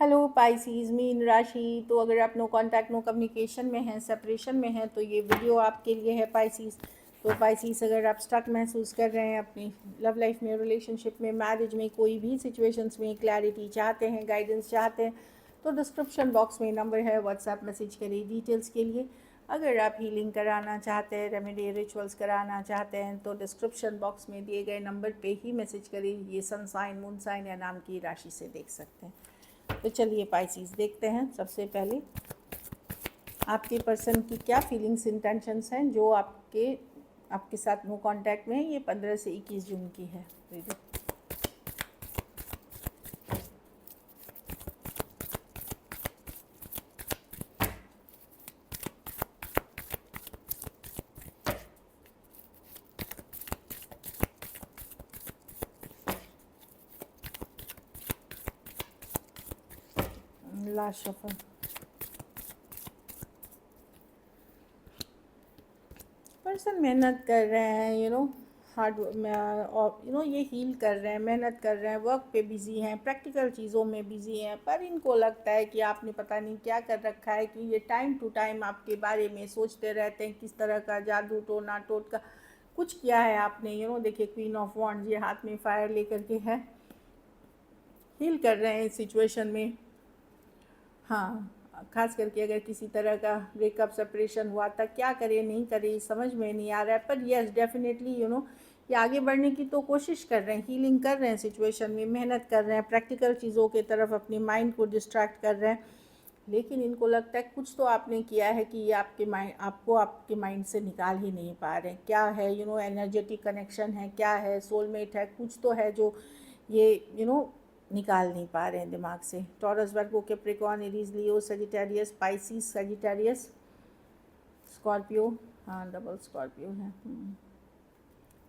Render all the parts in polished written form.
Hello Pisces mean राशि। तो अगर आप नो कांटेक्ट नो कम्युनिकेशन में हैं, सेपरेशन में हैं, तो ये वीडियो आपके लिए है पाइसीज। तो पाइसीज, अगर आप स्टक महसूस कर रहे हैं अपनी लव लाइफ में, रिलेशनशिप में, मैरिज में, कोई भी सिचुएशंस में क्लैरिटी चाहते हैं, गाइडेंस चाहते हैं, तो डिस्क्रिप्शन बॉक्स में नंबर है, व्हाट्सएप मैसेज करिए डिटेल्स के लिए। अगर आप हीलिंग कराना चाहते हैं, रेमेडी रिचुअल्स कराना चाहते हैं, तो डिस्क्रिप्शन बॉक्स में दिए गए नंबर पे ही मैसेज करिए। ये सन साइन, मून साइन या नाम की राशि से देख सकते हैं। तो चलिए पाइसीज देखते हैं। सबसे पहले आपके पर्सन की क्या फीलिंग्स, इंटेंशंस हैं जो आपके साथ नो कांटेक्ट में है। ये 15 से 21 जून की है वीडियो। Last shuffle. पर्सन मेहनत कर रहे हैं, हार्ड, और ये हील कर रहे हैं, मेहनत कर रहे हैं, वर्क पे बिजी हैं, प्रैक्टिकल चीज़ों में बिजी हैं, पर इनको लगता है कि आपने पता नहीं क्या कर रखा है कि ये टाइम टू टाइम आपके बारे में सोचते रहते हैं, किस तरह का जादू टोना टोटका कुछ किया है आपने। देखिए क्वीन ऑफ वॉन्ड्स, ये हाथ में फायर लेकर के है, हील कर रहे हैं इस सिचुएशन में। हाँ, खास करके अगर किसी तरह का ब्रेकअप सेपरेशन हुआ था, क्या करे नहीं करे समझ में नहीं आ रहा है, पर यस डेफिनेटली ये आगे बढ़ने की तो कोशिश कर रहे हैं, हीलिंग कर रहे हैं सिचुएशन में, मेहनत कर रहे हैं, प्रैक्टिकल चीज़ों की तरफ अपने माइंड को डिस्ट्रैक्ट कर रहे हैं। लेकिन इनको लगता है कुछ तो आपने किया है कि ये आपके माइंड से निकाल ही नहीं पा रहे हैं। क्या है, एनर्जेटिक कनेक्शन है, क्या है, सोलमेट है, कुछ तो है जो ये निकाल नहीं पा रहे हैं दिमाग से। टॉरस, वर्गो, कैप्रिकॉर्न, एरीज, लियो, सजिटेरियस, पाइसिस, सजिटेरियस, स्कॉर्पियो। हाँ, डबल स्कॉर्पियो है।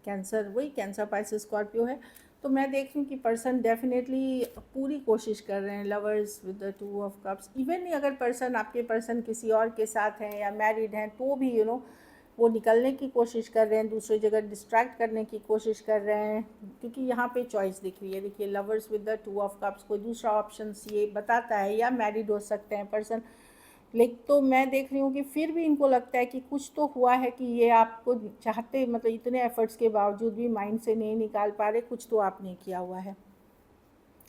कैंसर, वही कैंसर, पाइसिस, स्कॉर्पियो है। तो मैं देख रही हूँ कि पर्सन डेफिनेटली पूरी कोशिश कर रहे हैं। Lovers with the 2 of cups. Even अगर आपके पर्सन किसी और के साथ हैं या मैरिड हैं, तो भी वो निकलने की कोशिश कर रहे हैं, दूसरी जगह डिस्ट्रैक्ट करने की कोशिश कर रहे हैं, क्योंकि यहाँ पे चॉइस दिख रही है। देखिए lovers with the 2 of cups, कोई दूसरा ऑप्शन ये बताता है, या मैरिड हो सकते हैं पर्सन। लेकिन तो मैं देख रही हूँ कि फिर भी इनको लगता है कि कुछ तो हुआ है, कि ये आपको चाहते, मतलब इतने एफर्ट्स के बावजूद भी माइंड से नहीं निकाल पा रहे, कुछ तो आपने किया हुआ है।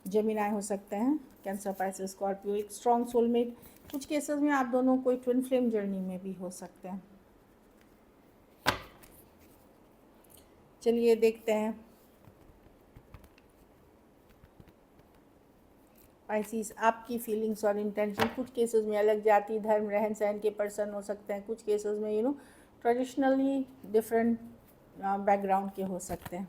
जेमिनाई हो सकते हैं, कैंसर, पाइसेस, स्कॉर्पियो, एक स्ट्रॉन्ग सोलमेट। कुछ केसेस में आप दोनों कोई ट्विन फ्लेम जर्नी में भी हो सकते हैं। चलिए देखते हैं पाइसिस, आपकी फीलिंग्स और इंटेंशन। कुछ केसेस में अलग जाति, धर्म, रहन सहन के पर्सन हो सकते हैं। कुछ केसेस में ट्रेडिशनली डिफरेंट बैकग्राउंड के हो सकते हैं।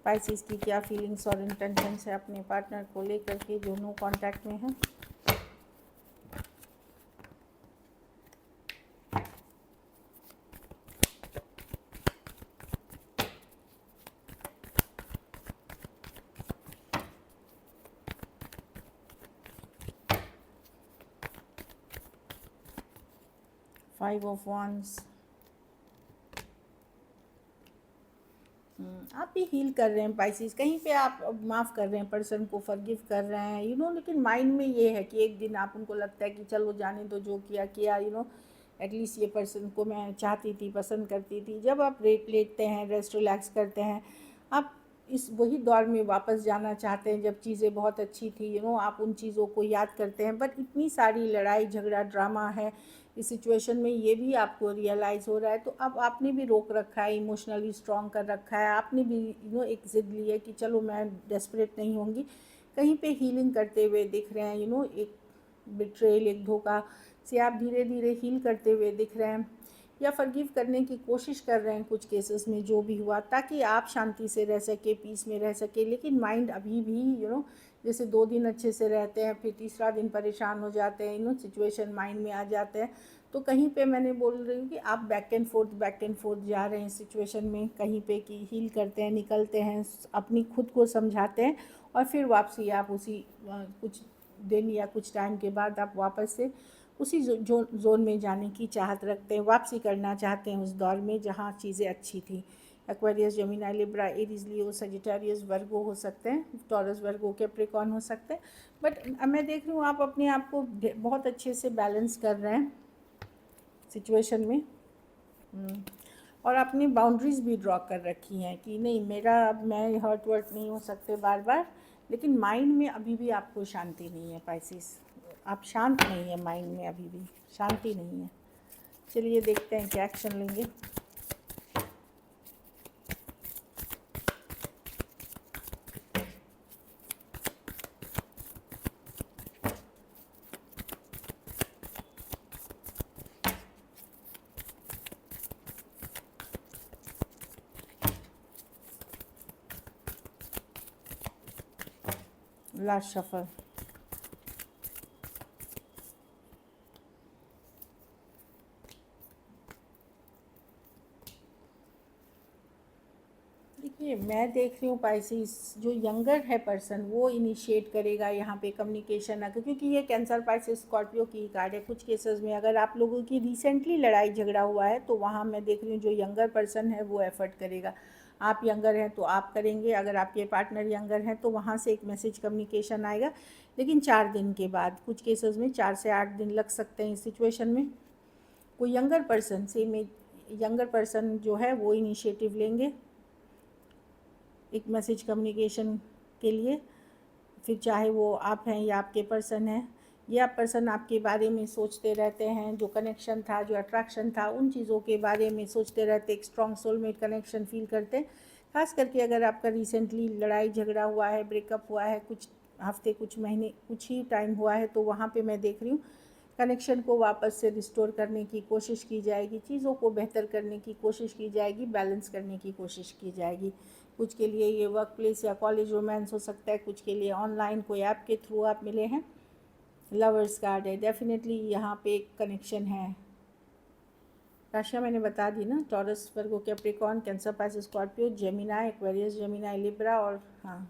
पाइसिस की क्या फीलिंग्स और इंटेंशंस है अपने पार्टनर को लेकर के जो नो कांटेक्ट में है। Five of wands. आप भी हील कर रहे हैं पाइसिस, कहीं पे आप माफ़ कर रहे हैं पर्सन को, फॉरगिव कर रहे हैं, लेकिन माइंड में ये है कि एक दिन आप उनको लगता है कि चलो जाने दो, जो किया किया, एटलीस्ट ये पर्सन को मैं चाहती थी, पसंद करती थी। जब आप लेटते हैं, रेस्ट रिलैक्स करते हैं, आप इस वही दौर में वापस जाना चाहते हैं जब चीज़ें बहुत अच्छी थी। आप उन चीज़ों को याद करते हैं, बट इतनी सारी लड़ाई झगड़ा ड्रामा है इस सिचुएशन में, ये भी आपको रियलाइज़ हो रहा है। तो अब आपने भी रोक रखा है, इमोशनली स्ट्रॉन्ग कर रखा है, आपने भी एक ज़िद ली है कि चलो मैं डेस्परेट नहीं होंगी। कहीं पे हीलिंग करते हुए दिख रहे हैं, एक बिट्रेल, एक धोखा से आप धीरे धीरे हील करते हुए दिख रहे हैं, या फॉरगिव करने की कोशिश कर रहे हैं कुछ केसेस में जो भी हुआ, ताकि आप शांति से रह सके, पीस में रह सके। लेकिन माइंड अभी भी जैसे 2 दिन अच्छे से रहते हैं, फिर तीसरा दिन परेशान हो जाते हैं, सिचुएशन माइंड में आ जाते हैं। तो कहीं पे मैंने बोल रही हूँ कि आप बैक एंड फोर्थ जा रहे हैं सिचुएशन में, कहीं पे कि हील करते हैं, निकलते हैं, अपनी खुद को समझाते हैं, और फिर वापसी आप उसी कुछ दिन या कुछ टाइम के बाद आप वापस से उसी जोन में जाने की चाहत रखते हैं, वापसी करना चाहते हैं उस दौर में जहाँ चीज़ें अच्छी थी। एक्वेरियस, जेमिनी, लिब्रा, एरीज, लियो, सजिटेरियस, वर्गो हो सकते हैं, टॉरस, वर्गो, कैप्रिकॉर्न हो सकते हैं। बट मैं देख रही हूँ आप अपने आप को बहुत अच्छे से बैलेंस कर रहे हैं सिचुएशन में। और अपनी बाउंड्रीज़ भी ड्रॉ कर रखी हैं कि नहीं, मेरा मैं हर्ट वर्ट नहीं हो सकते बार बार, लेकिन माइंड में अभी भी आपको शांति नहीं है पाइसिस, आप शांत नहीं है, माइंड में अभी भी शांति नहीं है। चलिए देखते हैं क्या एक्शन लेंगे। Last shuffle. देखिए मैं देख रही हूँ पाइसिस, जो यंगर है पर्सन वो इनिशिएट करेगा यहाँ पे कम्युनिकेशन, अगर क्योंकि ये कैंसर, पाइसिस, स्कॉर्पियो की कार्ड है। कुछ केसेस में अगर आप लोगों की रिसेंटली लड़ाई झगड़ा हुआ है तो वहाँ मैं देख रही हूँ जो यंगर पर्सन है वो एफर्ट करेगा। आप यंगर हैं तो आप करेंगे, अगर आपके पार्टनर यंगर हैं तो वहाँ से एक मैसेज कम्युनिकेशन आएगा, लेकिन 4 दिन के बाद। कुछ केसेस में 4 से 8 दिन लग सकते हैं इस सिचुएशन में। कोई यंगर पर्सन से में यंगर पर्सन जो है वो इनिशिएटिव लेंगे एक मैसेज कम्युनिकेशन के लिए, फिर चाहे वो आप हैं या आपके पर्सन हैं। ये आप पर्सन आपके बारे में सोचते रहते हैं, जो कनेक्शन था, जो अट्रैक्शन था, उन चीज़ों के बारे में सोचते रहते, एक स्ट्रॉन्ग सोलमेट कनेक्शन फील करते हैं। खास करके अगर आपका रिसेंटली लड़ाई झगड़ा हुआ है, ब्रेकअप हुआ है, कुछ हफ्ते, कुछ महीने, कुछ ही टाइम हुआ है, तो वहाँ पे मैं देख रही हूँ कनेक्शन को वापस से रिस्टोर करने की कोशिश की जाएगी, चीज़ों को बेहतर करने की कोशिश की जाएगी, बैलेंस करने की कोशिश की जाएगी। कुछ के लिए ये वर्क प्लेस या कॉलेज रोमांस हो सकता है, कुछ के लिए ऑनलाइन कोई ऐप के थ्रू आप मिले हैं। लवर्स कार्ड है, डेफिनेटली यहाँ पे एक कनेक्शन है। राशियाँ मैंने बता दी ना, Taurus, Virgo, Capricorn, Cancer, Pisces, Scorpio, Gemini, Aquarius, Gemini, Libra. और हाँ,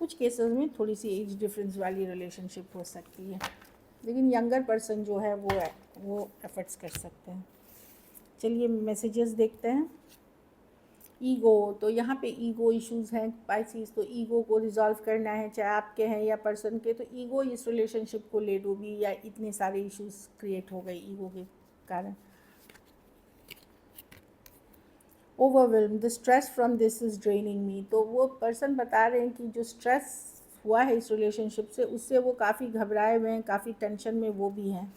कुछ केसेस में थोड़ी सी एज डिफरेंस वाली रिलेशनशिप हो सकती है, लेकिन यंगर पर्सन जो है वो एफर्ट्स कर सकते हैं। चलिए मैसेजेस देखते हैं। ईगो, तो यहाँ पे ईगो इश्यूज़ हैं पाइसिस, तो ईगो को रिजॉल्व करना है, चाहे आपके हैं या पर्सन के। तो ईगो इस रिलेशनशिप को ले डूबी, या इतने सारे इश्यूज़ क्रिएट हो गए ईगो के कारण। Overwhelm, the stress from this is draining me, तो वो पर्सन बता रहे हैं कि जो स्ट्रेस हुआ है इस रिलेशनशिप से, उससे वो काफ़ी घबराए हुए हैं, काफ़ी टेंशन में वो भी हैं।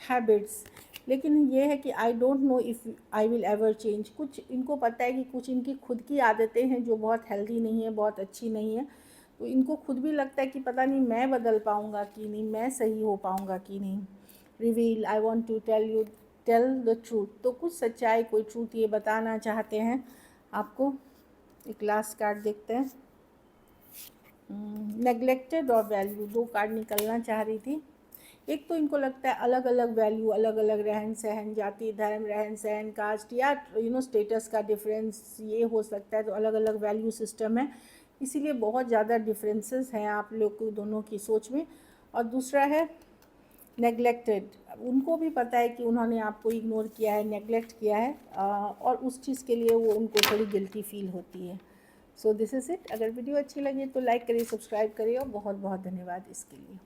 हैबिट्स, लेकिन ये है कि I don't know if I will ever change. कुछ इनको पता है कि कुछ इनकी खुद की आदतें हैं जो बहुत हेल्दी नहीं है, बहुत अच्छी नहीं है, तो इनको खुद भी लगता है कि पता नहीं मैं बदल पाऊँगा कि नहीं, मैं सही हो पाऊँगा कि नहीं। Reveal, I want to tell the truth, तो कुछ सच्चाई, कोई ट्रूथ ये बताना चाहते हैं आपको। एक लास्ट कार्ड देखते हैं। नेग्लेक्टेड और वैल्यू, 2 कार्ड निकलना चाह रही थी। एक तो इनको लगता है अलग अलग वैल्यू, अलग अलग रहन सहन, जाति, धर्म, रहन सहन, कास्ट, या स्टेटस का डिफरेंस ये हो सकता है, तो अलग अलग वैल्यू सिस्टम है, इसीलिए बहुत ज़्यादा डिफरेंसेस हैं आप लोग को दोनों की सोच में। और दूसरा है नेग्लेक्टेड, उनको भी पता है कि उन्होंने आपको इग्नोर किया है, नेग्लेक्ट किया है, और उस चीज़ के लिए वो उनको थोड़ी गिल्टी फील होती है। So this is it. अगर वीडियो अच्छी लगी तो लाइक करिए, सब्सक्राइब करिए, और बहुत बहुत धन्यवाद इसके लिए।